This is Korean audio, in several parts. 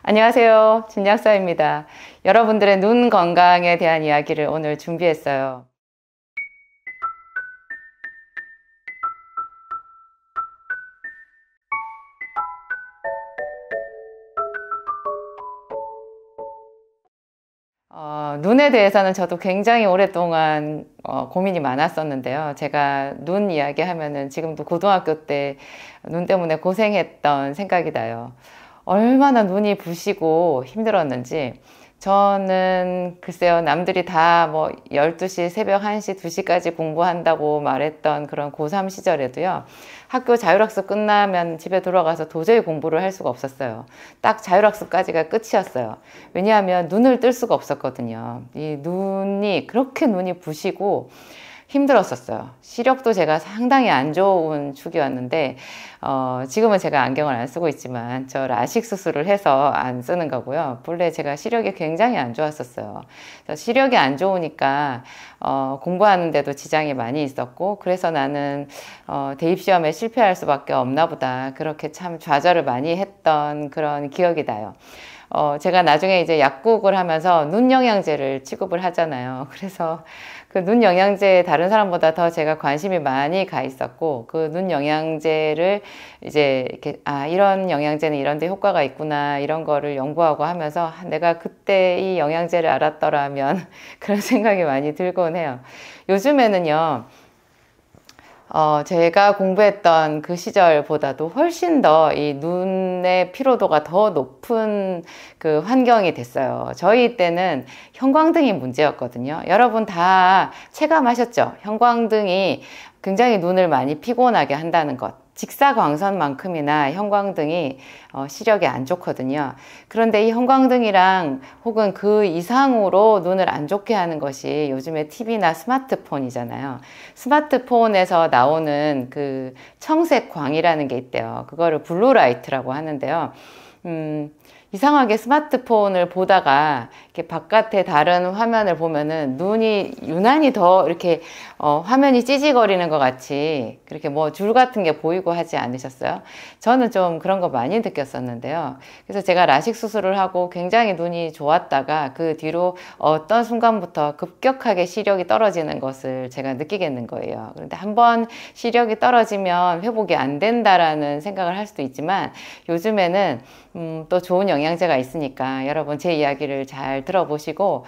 안녕하세요. 진약사입니다. 여러분들의 눈 건강에 대한 이야기를 오늘 준비했어요. 눈에 대해서는 저도 굉장히 오랫동안 고민이 많았었는데요. 제가 눈 이야기 하면은 지금도 고등학교 때 눈 때문에 고생했던 생각이 나요. 얼마나 눈이 부시고 힘들었는지. 저는 글쎄요, 남들이 다 뭐 12시, 새벽 1시, 2시까지 공부한다고 말했던 그런 고3 시절에도요, 학교 자율학습 끝나면 집에 돌아가서 도저히 공부를 할 수가 없었어요. 딱 자율학습까지가 끝이었어요. 왜냐하면 눈을 뜰 수가 없었거든요. 이 눈이, 그렇게 눈이 부시고 힘들었었어요. 시력도 제가 상당히 안 좋은 축이었는데, 지금은 제가 안경을 안 쓰고 있지만, 저 라식 수술을 해서 안 쓰는 거고요. 본래 제가 시력이 굉장히 안 좋았었어요. 시력이 안 좋으니까, 공부하는데도 지장이 많이 있었고, 그래서 나는, 대입시험에 실패할 수밖에 없나 보다. 그렇게 참 좌절을 많이 했던 그런 기억이 나요. 제가 나중에 이제 약국을 하면서 눈 영양제를 취급을 하잖아요. 그래서 그 눈 영양제에 다른 사람보다 더 제가 관심이 많이 가 있었고, 그 눈 영양제를 이제 이렇게, 이런 영양제는 이런 데 효과가 있구나, 이런 거를 연구하고 하면서 내가 그때 이 영양제를 알았더라면 그런 생각이 많이 들곤 해요. 요즘에는요, 제가 공부했던 그 시절보다도 훨씬 더 이 눈의 피로도가 더 높은 그 환경이 됐어요. 저희 때는 형광등이 문제였거든요. 여러분 다 체감하셨죠? 형광등이 굉장히 눈을 많이 피곤하게 한다는 것. 직사광선만큼이나 형광등이 시력에 안 좋거든요. 그런데 이 형광등이랑 혹은 그 이상으로 눈을 안 좋게 하는 것이 요즘에 TV나 스마트폰이잖아요. 스마트폰에서 나오는 그 청색광이라는 게 있대요. 그거를 블루라이트라고 하는데요. 이상하게 스마트폰을 보다가 이렇게 바깥에 다른 화면을 보면은 눈이 유난히 더 이렇게 화면이 찌직거리는 것 같이 그렇게 뭐 줄 같은 게 보이고 하지 않으셨어요? 저는 좀 그런 거 많이 느꼈었는데요. 그래서 제가 라식 수술을 하고 굉장히 눈이 좋았다가 그 뒤로 어떤 순간부터 급격하게 시력이 떨어지는 것을 제가 느끼겠는 거예요. 그런데 한번 시력이 떨어지면 회복이 안 된다라는 생각을 할 수도 있지만 요즘에는 또 좋은 영양제가 있으니까 여러분 제 이야기를 잘 들어보시고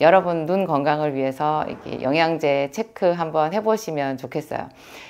여러분 눈 건강을 위해서 이렇게 영양제 체크 한번 해보시면 좋겠어요.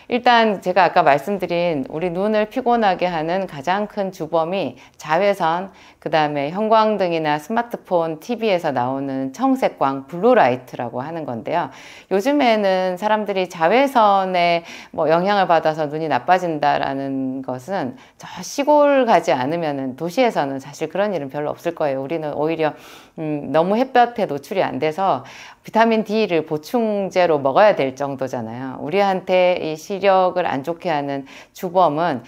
일단 제가 아까 말씀드린 우리 눈을 피곤하게 하는 가장 큰 주범이 자외선, 그 다음에 형광등이나 스마트폰, TV에서 나오는 청색광, 블루라이트라고 하는 건데요. 요즘에는 사람들이 자외선에 뭐 영향을 받아서 눈이 나빠진다라는 것은 저 시골 가지 않으면은 도시에서는 사실 그런 일은 별로 없을 거예요. 우리는 오히려 너무 햇볕에 노출이 안 돼서 비타민 D를 보충제로 먹어야 될 정도잖아요. 우리한테 이 시력을 안 좋게 하는 주범은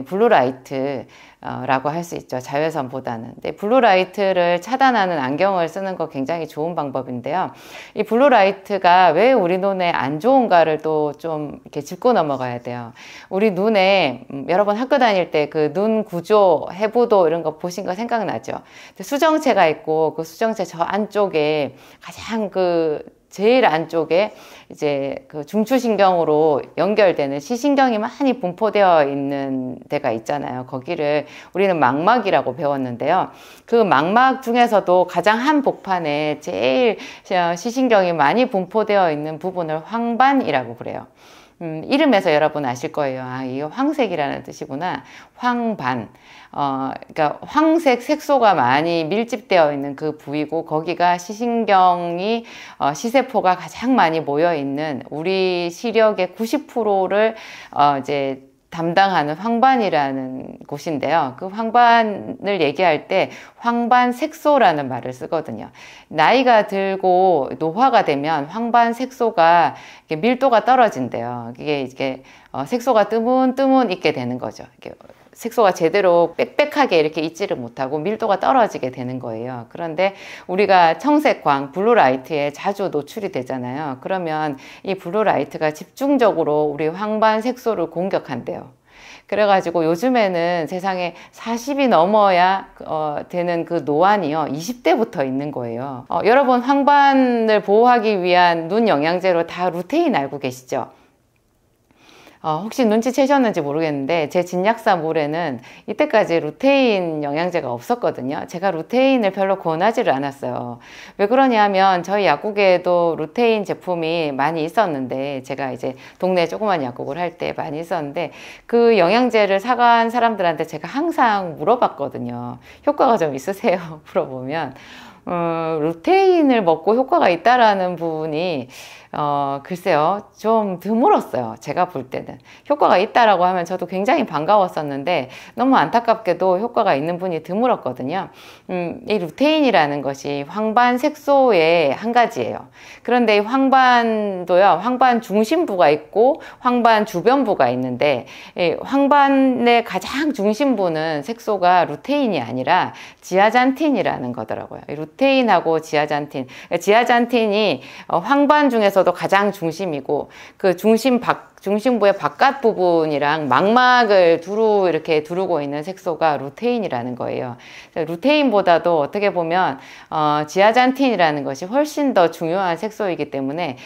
블루라이트 라고 할 수 있죠. 자외선보다는. 근데 블루라이트를 차단하는 안경을 쓰는 거 굉장히 좋은 방법인데요. 이 블루라이트가 왜 우리 눈에 안 좋은가를 또 좀 이렇게 짚고 넘어가야 돼요. 우리 눈에 여러분 학교 다닐 때 그 눈 구조, 해부도 이런 거 보신 거 생각나죠? 수정체가 있고 그 수정체 저 안쪽에 가장 제일 안쪽에 이제 그 중추신경으로 연결되는 시신경이 많이 분포되어 있는 데가 있잖아요. 거기를 우리는 망막이라고 배웠는데요. 그 망막 중에서도 가장 한 복판에 제일 시신경이 많이 분포되어 있는 부분을 황반이라고 그래요. 이름에서 여러분 아실 거예요. 이게 황색이라는 뜻이구나. 황반. 그러니까 황색 색소가 많이 밀집되어 있는 그 부위고, 거기가 시신경이, 시세포가 가장 많이 모여 있는 우리 시력의 90%를, 이제 담당하는 황반이라는 곳인데요. 그 황반을 얘기할 때 황반색소라는 말을 쓰거든요. 나이가 들고 노화가 되면 황반색소가 밀도가 떨어진대요. 이게 색소가 뜨문뜨문 있게 되는 거죠. 이렇게 색소가 제대로 빽빽하게 이렇게 있지를 못하고 밀도가 떨어지게 되는 거예요. 그런데 우리가 청색광, 블루라이트에 자주 노출이 되잖아요. 그러면 이 블루라이트가 집중적으로 우리 황반 색소를 공격한대요. 그래가지고 요즘에는 세상에 40이 넘어야 되는 그 노안이요 20대부터 있는 거예요. 여러분 황반을 보호하기 위한 눈 영양제로 다 루테인 알고 계시죠? 혹시 눈치채셨는지 모르겠는데 제 진약사물에는 이때까지 루테인 영양제가 없었거든요. 제가 루테인을 별로 권하지를 않았어요. 왜 그러냐면 저희 약국에도 루테인 제품이 많이 있었는데 제가 이제 동네 조그만 약국을 할 때 많이 있었는데 그 영양제를 사간 사람들한테 제가 항상 물어봤거든요. 효과가 좀 있으세요? 물어보면 루테인을 먹고 효과가 있다라는 부분이 글쎄요, 좀 드물었어요. 제가 볼 때는. 효과가 있다라고 하면 저도 굉장히 반가웠었는데, 너무 안타깝게도 효과가 있는 분이 드물었거든요. 이 루테인이라는 것이 황반 색소의 한 가지예요. 그런데 이 황반도요, 황반 중심부가 있고, 황반 주변부가 있는데, 이 황반의 가장 중심부는 색소가 루테인이 아니라 지아잔틴이라는 거더라고요. 루테인하고 지아잔틴이 황반 중에서도 가장 중심이고 그 중심부의 바깥 부분이랑 망막을 이렇게 두르고 있는 색소가 루테인이라는 거예요. 루테인보다도 어떻게 보면 지아잔틴이라는 것이 훨씬 더 중요한 색소이기 때문에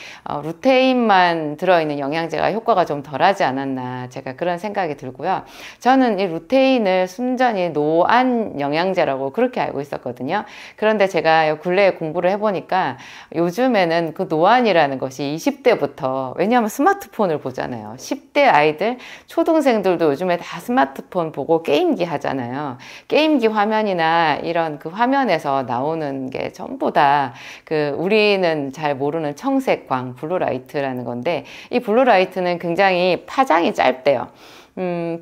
루테인만 들어있는 영양제가 효과가 좀 덜하지 않았나 제가 그런 생각이 들고요. 저는 이 루테인을 순전히 노안 영양제라고 그렇게 알고 있었거든요. 그런데 제가 근래에 공부를 해보니까 요즘에는 그 노안이라는 것이 20대부터 왜냐하면 스마트폰을 보잖아요. 10대 아이들, 초등생들도 요즘에 다 스마트폰 보고 게임기 하잖아요. 게임기 화면이나 이런 그 화면에서 나오는 게 전부 다 우리는 잘 모르는 청색광, 블루라이트라는 건데 이 블루라이트는 굉장히 파장이 짧대요.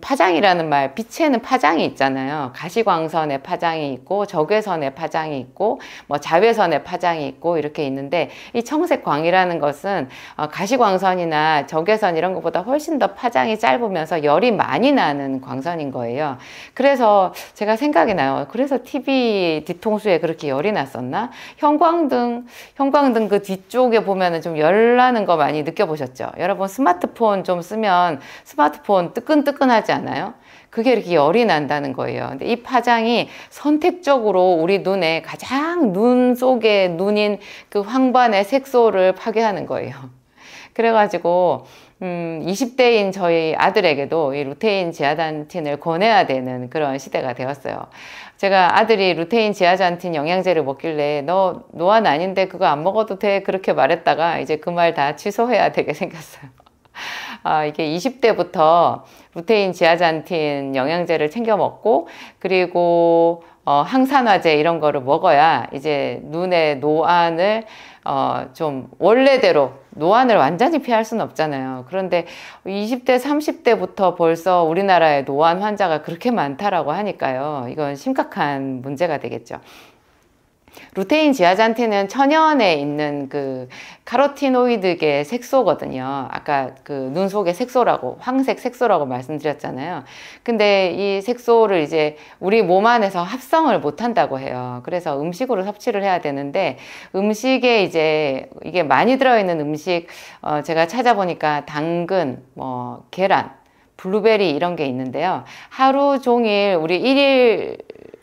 파장이라는 말, 빛에는 파장이 있잖아요. 가시광선의 파장이 있고, 적외선의 파장이 있고, 뭐 자외선의 파장이 있고, 이렇게 있는데, 이 청색광이라는 것은 가시광선이나 적외선 이런 것보다 훨씬 더 파장이 짧으면서 열이 많이 나는 광선인 거예요. 그래서 제가 생각이 나요. 그래서 TV 뒤통수에 그렇게 열이 났었나? 형광등 그 뒤쪽에 보면은 좀 열 나는 거 많이 느껴보셨죠? 여러분 스마트폰 좀 쓰면 스마트폰 뜨끈뜨끈하지 않아요? 그게 이렇게 열이 난다는 거예요. 근데 이 파장이 선택적으로 우리 눈에 가장 눈 속에 눈인 그 황반의 색소를 파괴하는 거예요. 그래가지고 20대인 저희 아들에게도 이 루테인 지아잔틴을 권해야 되는 그런 시대가 되었어요. 제가 아들이 루테인 지아잔틴 영양제를 먹길래 너 노안 아닌데 그거 안 먹어도 돼 그렇게 말했다가 이제 그 말 다 취소해야 되게 생겼어요. 이게 20대부터 루테인 지아잔틴 영양제를 챙겨 먹고 그리고 항산화제 이런 거를 먹어야 이제 눈의 노안을 좀 원래대로 노안을 완전히 피할 수는 없잖아요. 그런데 20대, 30대부터 벌써 우리나라에 노안 환자가 그렇게 많다라고 하니까요. 이건 심각한 문제가 되겠죠. 루테인 지아잔틴은 천연에 있는 그 카로티노이드계 색소거든요. 아까 그 눈 속의 색소라고, 황색 색소라고 말씀드렸잖아요. 근데 이 색소를 이제 우리 몸 안에서 합성을 못 한다고 해요. 그래서 음식으로 섭취를 해야 되는데 음식에 이제 이게 많이 들어있는 음식, 제가 찾아보니까 당근, 뭐 계란, 블루베리 이런 게 있는데요. 하루 종일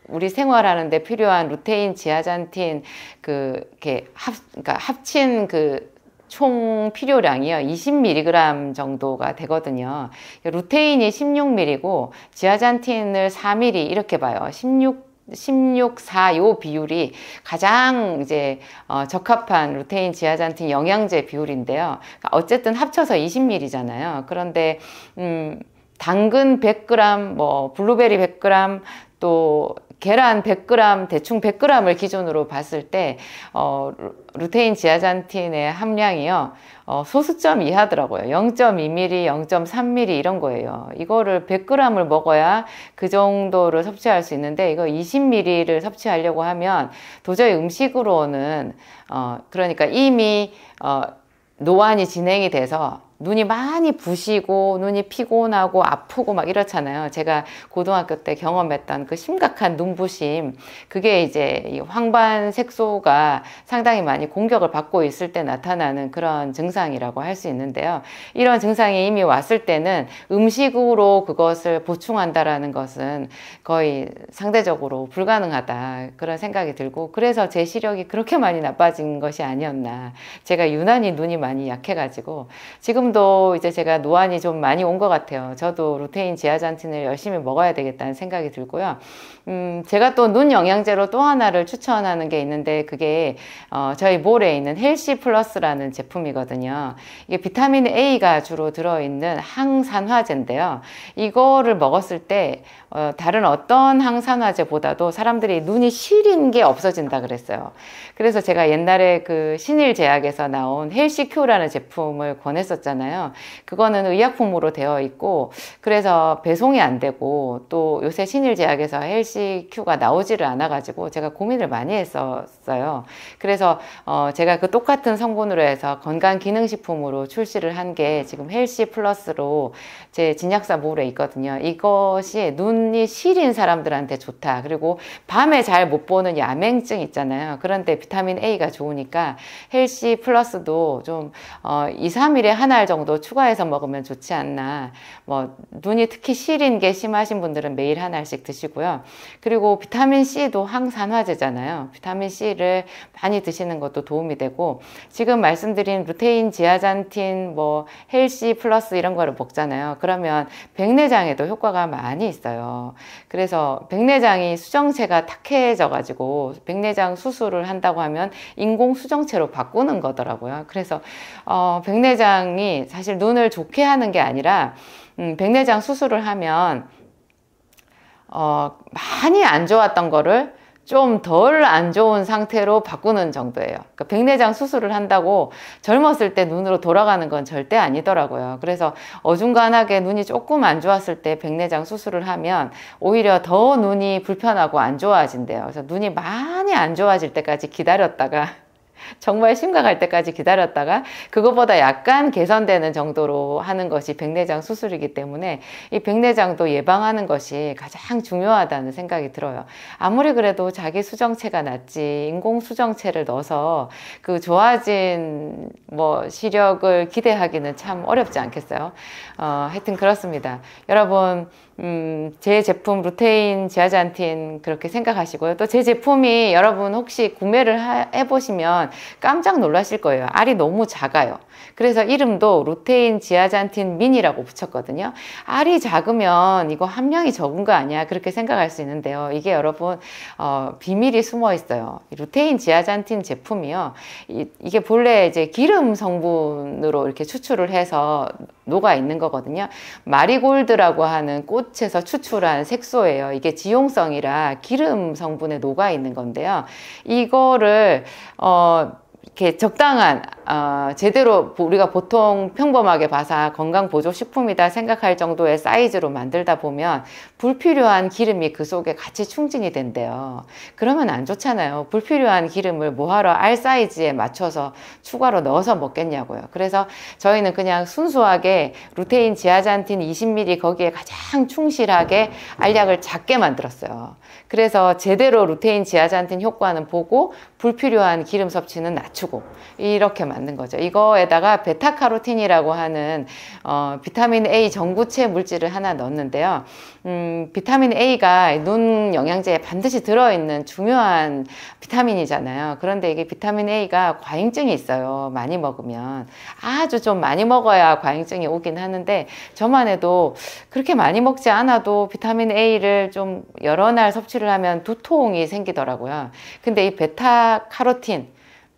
우리 생활하는데 필요한 루테인, 지아잔틴, 그러니까 합친 총 필요량이요. 20mg 정도가 되거든요. 루테인이 16mg고, 지아잔틴을 4mg 이렇게 봐요. 16, 4, 요 비율이 가장 이제 적합한 루테인 지아잔틴 영양제 비율인데요. 어쨌든 합쳐서 20mg잖아요. 그런데 당근 100g, 뭐 블루베리 100g, 또 계란 100g, 대충 100g을 기준으로 봤을 때 루테인 지아잔틴의 함량이요. 소수점 이하더라고요. 0.2mg, 0.3mg 이런 거예요. 이거를 100g을 먹어야 그 정도를 섭취할 수 있는데 이거 20mg를 섭취하려고 하면 도저히 음식으로는 그러니까 이미 노안이 진행이 돼서 눈이 많이 부시고 눈이 피곤하고 아프고 막 이렇잖아요. 제가 고등학교 때 경험했던 그 심각한 눈부심, 그게 이제 이 황반 색소가 상당히 많이 공격을 받고 있을 때 나타나는 그런 증상이라고 할 수 있는데요. 이런 증상이 이미 왔을 때는 음식으로 그것을 보충한다라는 것은 거의 상대적으로 불가능하다, 그런 생각이 들고, 그래서 제 시력이 그렇게 많이 나빠진 것이 아니었나. 제가 유난히 눈이 많이 약해가지고 지금도 이제 제가 노안이 좀 많이 온 것 같아요. 저도 루테인 지아잔틴을 열심히 먹어야 되겠다는 생각이 들고요. 제가 또 눈 영양제로 또 하나를 추천하는 게 있는데, 그게 저희 몰에 있는 헬시 플러스라는 제품이거든요. 이게 비타민 A가 주로 들어있는 항산화제인데요. 이거를 먹었을 때 다른 어떤 항산화제보다도 사람들이 눈이 시린 게 없어진다 그랬어요. 그래서 제가 옛날에 그 신일제약에서 나온 헬시큐라는 제품을 권했었잖아요. 그거는 의약품으로 되어 있고, 그래서 배송이 안 되고, 또 요새 신일제약에서 헬시큐가 나오지를 않아가지고 제가 고민을 많이 했었어요. 그래서 제가 그 똑같은 성분으로 해서 건강기능식품으로 출시를 한 게 지금 헬시 플러스로 제 진약사 몰에 있거든요. 이것이 눈이 시린 사람들한테 좋다. 그리고 밤에 잘 못 보는 야맹증 있잖아요. 그런데 비타민 A가 좋으니까 헬시 플러스도 좀 2, 3일에 한 알 정도 추가해서 먹으면 좋지 않나. 뭐 눈이 특히 시린 게 심하신 분들은 매일 한 알씩 드시고요. 그리고 비타민 C도 항산화제잖아요. 비타민 C를 많이 드시는 것도 도움이 되고, 지금 말씀드린 루테인, 지아잔틴, 뭐 헬시 플러스 이런 거를 먹잖아요. 그러면 백내장에도 효과가 많이 있어요. 그래서 백내장이 수정체가 탁해져 가지고 백내장 수술을 한다고 하면 인공 수정체로 바꾸는 거더라고요. 그래서 백내장이 사실 눈을 좋게 하는 게 아니라 백내장 수술을 하면 많이 안 좋았던 거를 좀 덜 안 좋은 상태로 바꾸는 정도예요. 그러니까 백내장 수술을 한다고 젊었을 때 눈으로 돌아가는 건 절대 아니더라고요. 그래서 어중간하게 눈이 조금 안 좋았을 때 백내장 수술을 하면 오히려 더 눈이 불편하고 안 좋아진대요. 그래서 눈이 많이 안 좋아질 때까지 기다렸다가 정말 심각할 때까지 기다렸다가 그것보다 약간 개선되는 정도로 하는 것이 백내장 수술이기 때문에 이 백내장도 예방하는 것이 가장 중요하다는 생각이 들어요. 아무리 그래도 자기 수정체가 낫지 인공 수정체를 넣어서 그 좋아진 뭐 시력을 기대하기는 참 어렵지 않겠어요? 하여튼 그렇습니다. 여러분, 제 제품 루테인 지아잔틴 그렇게 생각하시고요. 또 제 제품이 여러분 혹시 구매를 해보시면 깜짝 놀라실 거예요. 알이 너무 작아요. 그래서 이름도 루테인 지아잔틴 미니라고 붙였거든요. 알이 작으면 이거 함량이 적은 거 아니야? 그렇게 생각할 수 있는데요. 이게 여러분 비밀이 숨어 있어요. 루테인 지아잔틴 제품이요. 이게 본래 이제 기름 성분으로 이렇게 추출을 해서 녹아 있는 거거든요. 마리골드라고 하는 꽃에서 추출한 색소예요. 이게 지용성이라 기름 성분에 녹아 있는 건데요. 이거를 이렇게 적당한 제대로 우리가 보통 평범하게 봐서 건강보조식품이다 생각할 정도의 사이즈로 만들다 보면 불필요한 기름이 그 속에 같이 충진이 된대요. 그러면 안 좋잖아요. 불필요한 기름을 뭐하러 알 사이즈에 맞춰서 추가로 넣어서 먹겠냐고요. 그래서 저희는 그냥 순수하게 루테인 지아잔틴 20ml 거기에 가장 충실하게 알약을 작게 만들었어요. 그래서 제대로 루테인 지아잔틴 효과는 보고 불필요한 기름 섭취는 낮추고 이렇게 만든 거죠. 이거에다가 베타카로틴이라고 하는 비타민 A 전구체 물질을 하나 넣었는데요. 비타민 A가 눈 영양제에 반드시 들어있는 중요한 비타민이잖아요. 그런데 이게 비타민 A가 과잉증이 있어요. 많이 먹으면. 아주 좀 많이 먹어야 과잉증이 오긴 하는데 저만 해도 그렇게 많이 먹지 않아도 비타민 A를 좀 여러 날 섭취를 하면 두통이 생기더라고요. 근데 이 베타카로틴,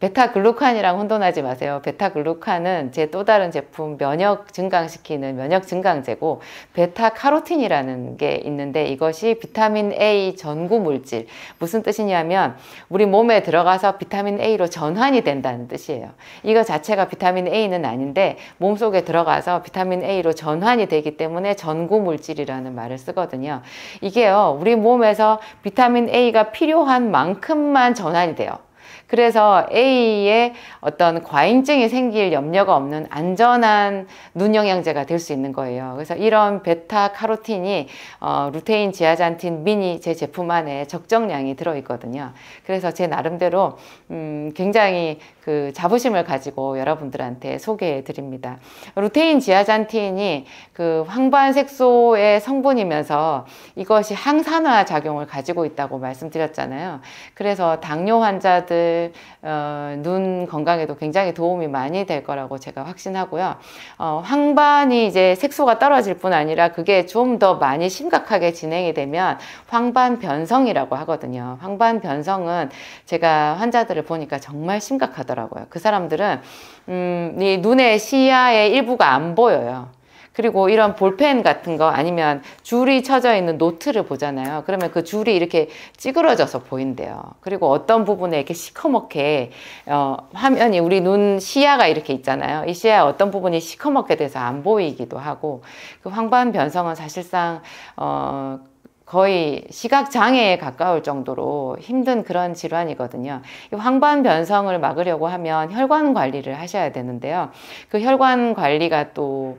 베타글루칸이랑 혼돈하지 마세요. 베타글루칸은 제 또 다른 제품 면역 증강시키는 면역 증강제고, 베타카로틴이라는 게 있는데 이것이 비타민 A 전구 물질. 무슨 뜻이냐면 우리 몸에 들어가서 비타민 A로 전환이 된다는 뜻이에요. 이거 자체가 비타민 A는 아닌데 몸속에 들어가서 비타민 A로 전환이 되기 때문에 전구 물질이라는 말을 쓰거든요. 이게요, 우리 몸에서 비타민 A가 필요한 만큼만 전환이 돼요. 그래서 A의 어떤 과잉증이 생길 염려가 없는 안전한 눈 영양제가 될 수 있는 거예요. 그래서 이런 베타카로틴이 루테인 지아잔틴 미니 제 제품 안에 적정량이 들어있거든요. 그래서 제 나름대로 굉장히 그 자부심을 가지고 여러분들한테 소개해 드립니다. 루테인 지아잔틴이 그 황반색소의 성분이면서 이것이 항산화 작용을 가지고 있다고 말씀드렸잖아요. 그래서 당뇨 환자들 눈 건강에도 굉장히 도움이 많이 될 거라고 제가 확신하고요. 황반이 이제 색소가 떨어질 뿐 아니라 그게 좀 더 많이 심각하게 진행이 되면 황반 변성이라고 하거든요. 황반 변성은 제가 환자들을 보니까 정말 심각하더라고요. 그 사람들은 이 눈의 시야의 일부가 안 보여요. 그리고 이런 볼펜 같은 거 아니면 줄이 쳐져 있는 노트를 보잖아요. 그러면 그 줄이 이렇게 찌그러져서 보인대요. 그리고 어떤 부분에 이렇게 시커멓게 화면이 우리 눈 시야가 이렇게 있잖아요. 이 시야 어떤 부분이 시커멓게 돼서 안 보이기도 하고, 그 황반 변성은 사실상 거의 시각장애에 가까울 정도로 힘든 그런 질환이거든요. 이 황반 변성을 막으려고 하면 혈관 관리를 하셔야 되는데요. 그 혈관 관리가 또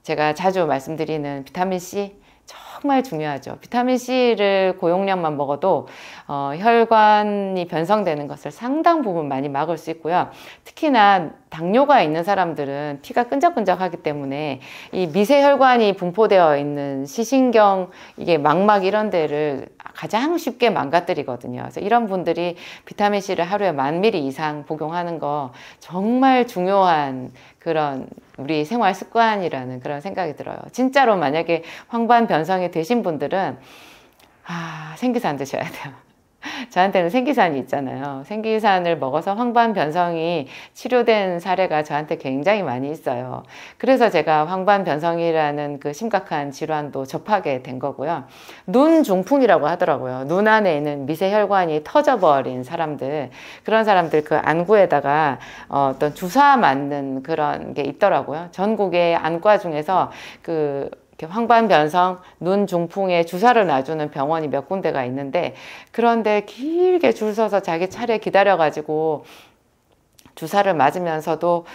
제가 자주 말씀드리는 비타민C 정말 중요하죠. 비타민C를 고용량만 먹어도 혈관이 변성되는 것을 상당 부분 많이 막을 수 있고요. 특히나 당뇨가 있는 사람들은 피가 끈적끈적하기 때문에 이 미세혈관이 분포되어 있는 시신경, 이게 망막 이런 데를 가장 쉽게 망가뜨리거든요. 그래서 이런 분들이 비타민C를 하루에 1000ml 이상 복용하는 거 정말 중요한 그런 우리 생활 습관이라는 그런 생각이 들어요. 진짜로 만약에 황반 변성이 되신 분들은 생기산 드셔야 돼요. 저한테는 생기산이 있잖아요. 생기산을 먹어서 황반 변성이 치료된 사례가 저한테 굉장히 많이 있어요. 그래서 제가 황반 변성이라는 그 심각한 질환도 접하게 된 거고요. 눈 중풍이라고 하더라고요. 눈 안에 있는 미세혈관이 터져버린 사람들, 그런 사람들 그 안구에다가 어떤 주사 맞는 그런 게 있더라고요. 전국의 안과 중에서 그 황반 변성, 눈 중풍에 주사를 놔주는 병원이 몇 군데가 있는데, 그런데 길게 줄 서서 자기 차례 기다려가지고 주사를 맞으면서도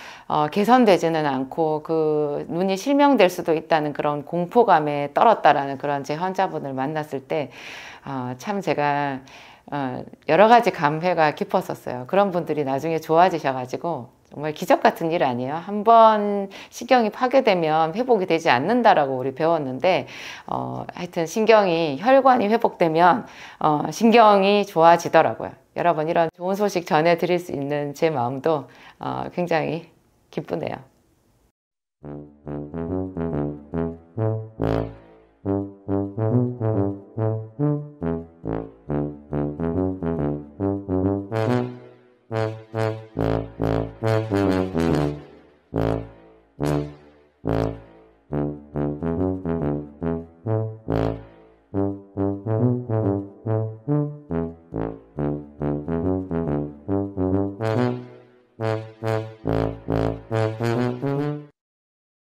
개선되지는 않고 그 눈이 실명될 수도 있다는 그런 공포감에 떨었다라는 그런 제 환자분을 만났을 때 참 제가 여러 가지 감회가 깊었었어요. 그런 분들이 나중에 좋아지셔가지고 정말 기적 같은 일 아니에요. 한번 신경이 파괴되면 회복이 되지 않는다라고 우리 배웠는데 하여튼 혈관이 회복되면 신경이 좋아지더라고요. 여러분, 이런 좋은 소식 전해드릴 수 있는 제 마음도 굉장히 기쁘네요.